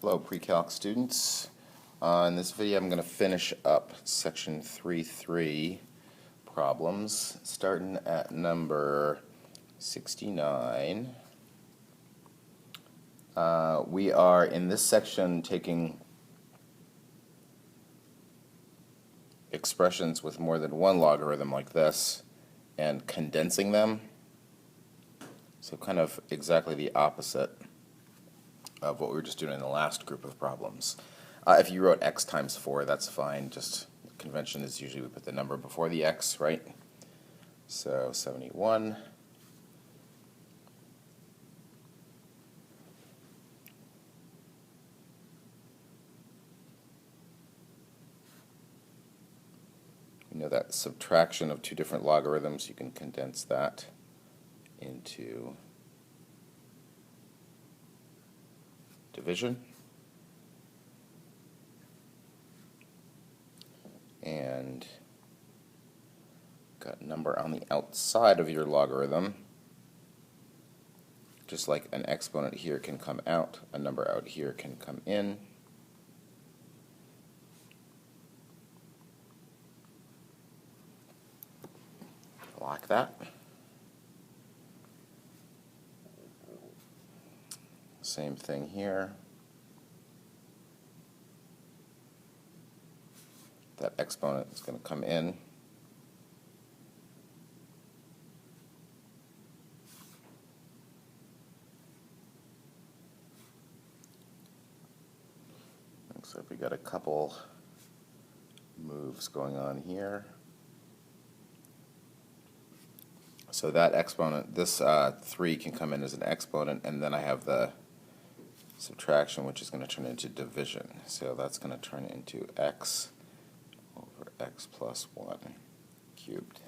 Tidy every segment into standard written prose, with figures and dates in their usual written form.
Hello, Precalc students. In this video, I'm going to finish up section 3.3 problems, starting at number 69. We are in this section taking expressions with more than one logarithm like this and condensing them. So kind of exactly the opposite of what we were just doing in the last group of problems. If you wrote x times 4, that's fine. Just convention is usually we put the number before the x, right? So 71. We know that subtraction of two different logarithms, you can condense that into division. And got a number on the outside of your logarithm. Just like an exponent here can come out, a number out here can come in. Like that. Same thing here. That exponent is going to come in. Looks like we got a couple moves going on here. So that exponent, this 3 can come in as an exponent, and then I have the subtraction, which is going to turn into division. So that's going to turn into x over x plus 1 cubed.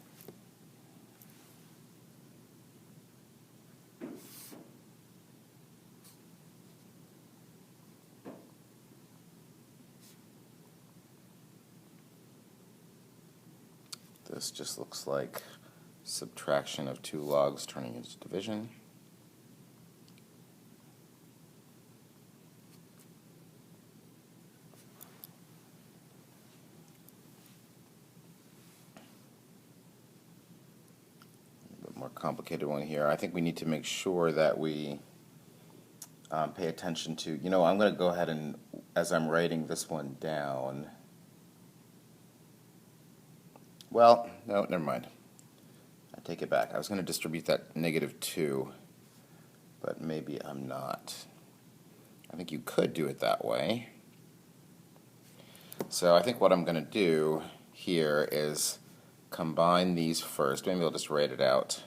This just looks like subtraction of two logs turning into division. A bit more complicated one here. I think we need to make sure that we pay attention to, I'm going to go ahead and, as I'm writing this one down, well, no, never mind. I take it back. I was going to distribute that -2, but maybe I'm not. I think you could do it that way. So I think what I'm going to do here is combine these first. Maybe I'll just write it out.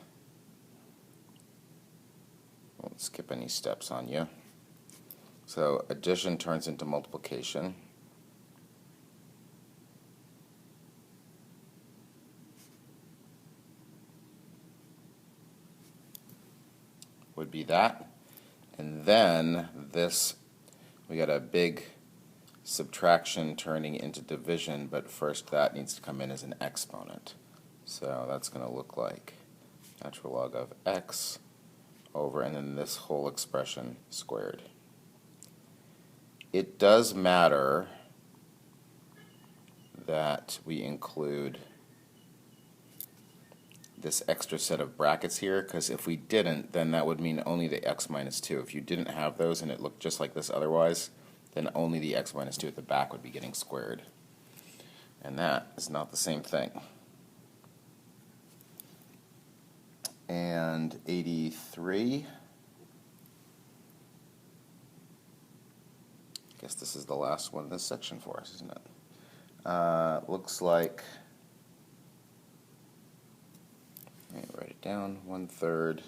Won't skip any steps on you. So addition turns into multiplication. Would be that. And then this, we got a big subtraction turning into division, but first that needs to come in as an exponent. So that's going to look like natural log of x over, and then this whole expression squared. It does matter that we include this extra set of brackets here, because if we didn't, then that would mean only the x minus 2. If you didn't have those and it looked just like this otherwise, then only the x minus 2 at the back would be getting squared. And that is not the same thing. And 83. I guess this is the last one in this section for us, isn't it? Looks like, write it down, 1/3,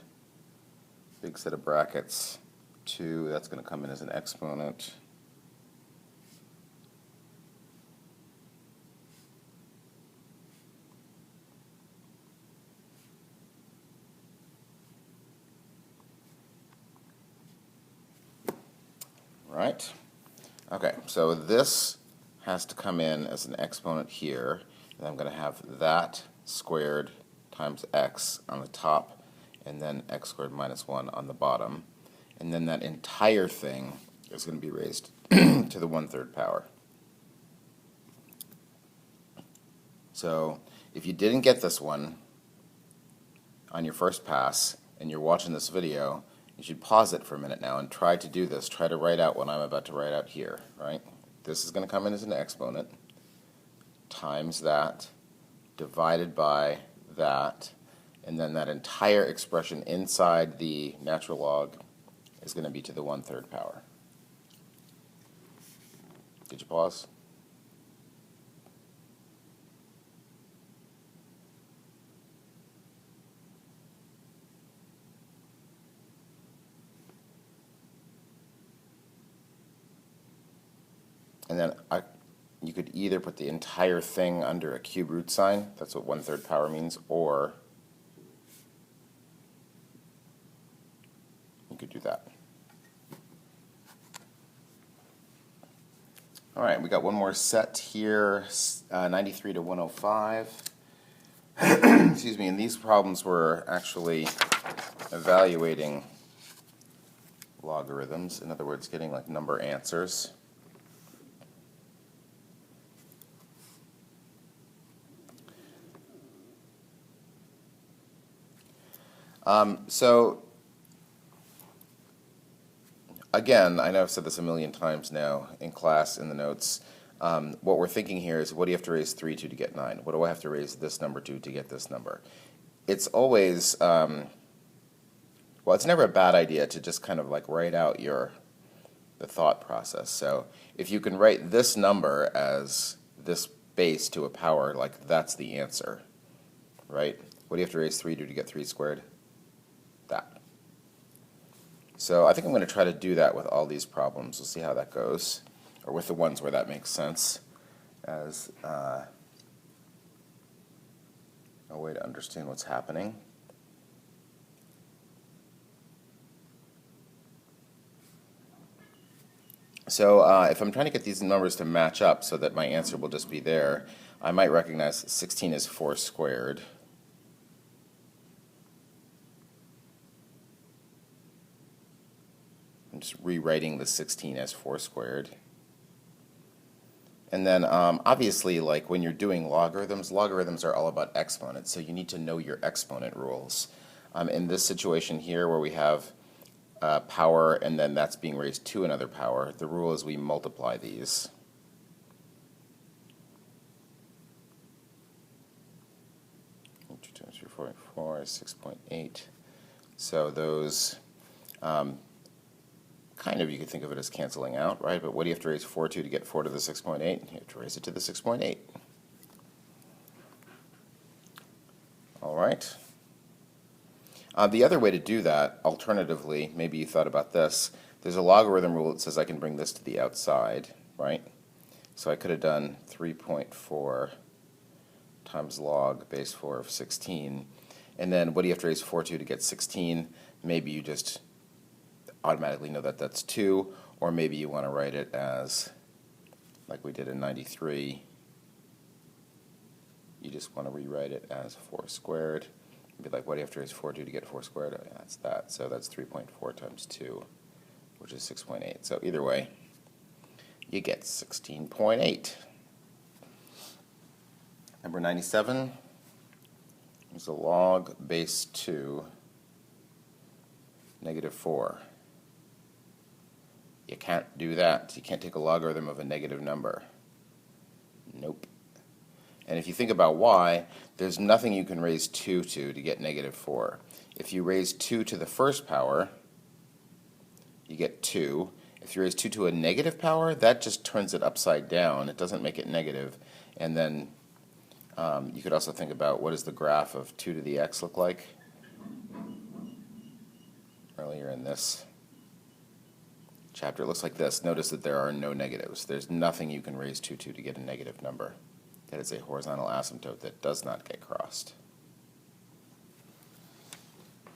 big set of brackets, 2, that's going to come in as an exponent. Right? Okay, so this has to come in as an exponent here, and I'm going to have that squared times x on the top, and then x squared minus 1 on the bottom. And then that entire thing is going to be raised to the 1/3 power. So if you didn't get this one on your first pass and you're watching this video, you should pause it for a minute now and try to do this. Try to write out what I'm about to write out here, right? This is going to come in as an exponent times that divided by that, and then that entire expression inside the natural log is going to be to the 1/3 power. Did you pause? And then you could either put the entire thing under a cube root sign, that's what 1/3 power means, or you could do that. All right, we got one more set here, 93 to 105. Excuse me, and these problems were actually evaluating logarithms, in other words, getting like number answers. So again, I know I've said this a million times now in class, in the notes. What we're thinking here is, what do you have to raise 3 to get 9? What do I have to raise this number to get this number? It's always, well, it's never a bad idea to just kind of like write out the thought process. So if you can write this number as this base to a power, like that's the answer, right? What do you have to raise 3 to get 3 squared? That. So I think I'm going to try to do that with all these problems. We'll see how that goes, or with the ones where that makes sense as a way to understand what's happening. So if I'm trying to get these numbers to match up so that my answer will just be there, I might recognize 16 is 4 squared. I'm just rewriting the 16 as 4 squared. And then obviously, like when you're doing logarithms are all about exponents, so you need to know your exponent rules. In this situation here where we have power and then that's being raised to another power, the rule is we multiply these. Two times 3.4 is 6.8. So those kind of, you could think of it as canceling out, right? But what do you have to raise 4 to get 4 to the 6.8? You have to raise it to the 6.8. All right. The other way to do that, alternatively, maybe you thought about this, there's a logarithm rule that says I can bring this to the outside, right? So I could have done 3.4 times log base 4 of 16. And then what do you have to raise 4 to get 16? Maybe you just automatically know that that's 2, or maybe you want to write it as, like we did in 93, you just want to rewrite it as 4 squared. Be like, what do you have to raise 4 to get 4 squared? Oh, yeah, that's that. So that's 3.4 times 2, which is 6.8. So either way, you get 16.8. Number 97 is a log base 2 negative 4. You can't do that. You can't take a logarithm of a negative number. Nope. And if you think about why, there's nothing you can raise 2 to get negative 4. If you raise 2 to the first power, you get 2. If you raise 2 to a negative power, that just turns it upside down. It doesn't make it negative. And then you could also think about, what does the graph of 2 to the x look like? Earlier in this chapter, it looks like this. Notice that there are no negatives. There's nothing you can raise 2 to get a negative number. That is a horizontal asymptote that does not get crossed.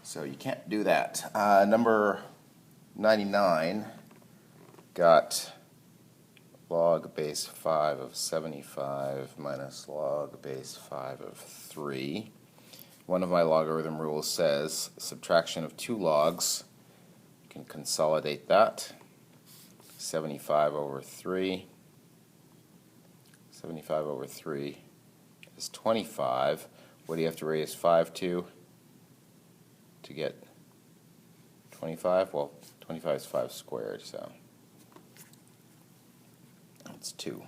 So you can't do that. Number 99 got log base 5 of 75 minus log base 5 of 3. One of my logarithm rules says subtraction of 2 logs. You can consolidate that. 75 over 3. 75 over 3 is 25. What do you have to raise 5 to get 25? Well, 25 is 5 squared, so that's 2.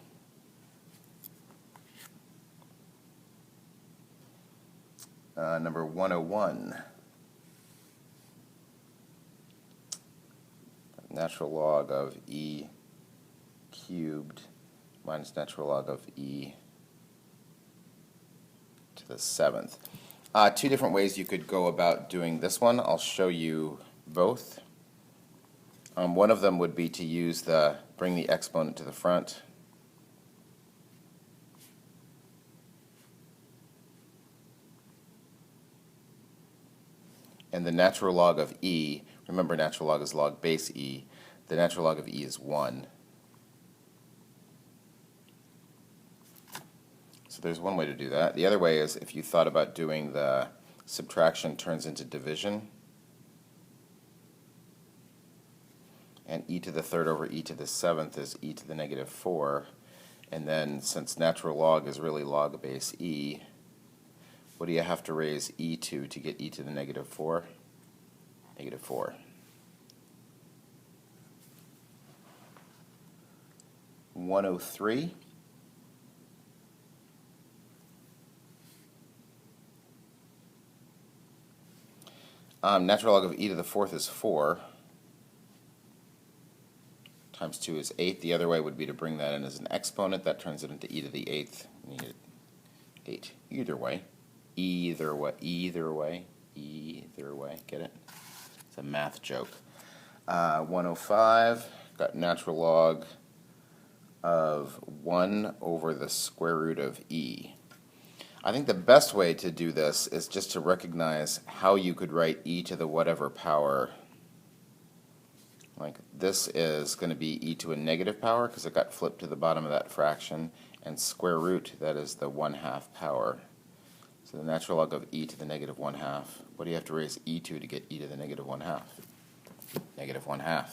Number 101. Natural log of e cubed minus natural log of e to the 7th. Two different ways you could go about doing this one. I'll show you both. One of them would be to use bring the exponent to the front. And the natural log of e, remember natural log is log base e, the natural log of e is 1. So there's one way to do that. The other way is if you thought about doing the subtraction turns into division, and e to the 3rd over e to the 7th is e to the negative 4, and then since natural log is really log base e, what do you have to raise e to get e to the negative 4? Negative 4. 103. Natural log of e to the 4th is 4. Times 2 is 8. The other way would be to bring that in as an exponent. That turns it into e to the 8th. You need 8. Either way. Either way. Either way. Either way. Get it? It's a math joke. 105. Got natural log of 1 over the square root of e. I think the best way to do this is just to recognize how you could write e to the whatever power. Like this is going to be e to a negative power because it got flipped to the bottom of that fraction, and square root, that is the 1/2 power. So the natural log of e to the negative 1/2. What do you have to raise e to get e to the negative 1/2? Negative 1/2.